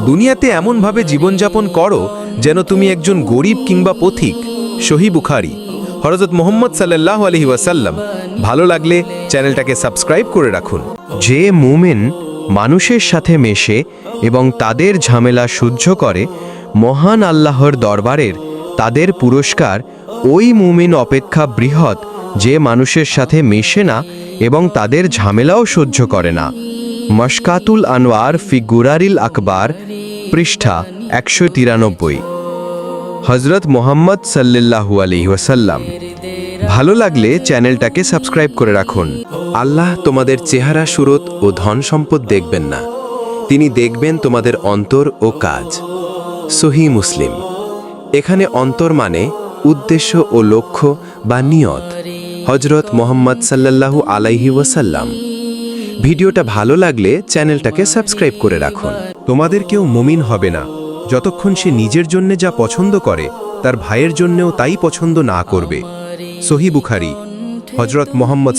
দুনিয়াতে এমনভাবে জীবনযাপন করো যেন তুমি একজন গরিব কিংবা পথিক। সহিহ বুখারী। হযরত মুহাম্মদ সাল্লাল্লাহু আলাইহি ওয়াসাল্লাম। ভালো লাগলে চ্যানেলটাকে সাবস্ক্রাইব করে রাখুন। যে মুমিন মানুষের সাথে মেশে এবং তাদের ঝামেলা সহ্য করে, মহান আল্লাহর দরবারের তাদের পুরস্কার ওই মুমিন অপেক্ষা বৃহৎ যে মানুষের সাথে মেশে না এবং তাদের ঝামেলাও সহ্য করে না। মশকাতুল আনোয়ার ফি গুরারিল আকবার, পৃষ্ঠা 193। হযরত মুহাম্মদ সাল্লাল্লাহু আলাইহি ওয়াসাল্লাম। ভালো লাগলে চ্যানেলটাকে সাবস্ক্রাইব করে রাখুন। আল্লাহ তোমাদের চেহারা সুরত ও ধন সম্পদ দেখবেন না, তিনি দেখবেন তোমাদের অন্তর ও কাজ। সহিহ মুসলিম। এখানে অন্তর মানে উদ্দেশ্য ও লক্ষ্য বা নিয়ত। হযরত মুহাম্মদ সাল্লাল্লাহু আলাইহি ওয়াসাল্লাম। ভিডিওটা ভালো লাগলে চ্যানেলটাকে সাবস্ক্রাইব করে রাখুন। তোমাদের কেউ মুমিন হবে না যতক্ষণ সে নিজের জন্য যা পছন্দ করে তার ভাইয়ের জন্যও তাই পছন্দ না করবে। সহিহ বুখারী। হযরত মুহাম্মদ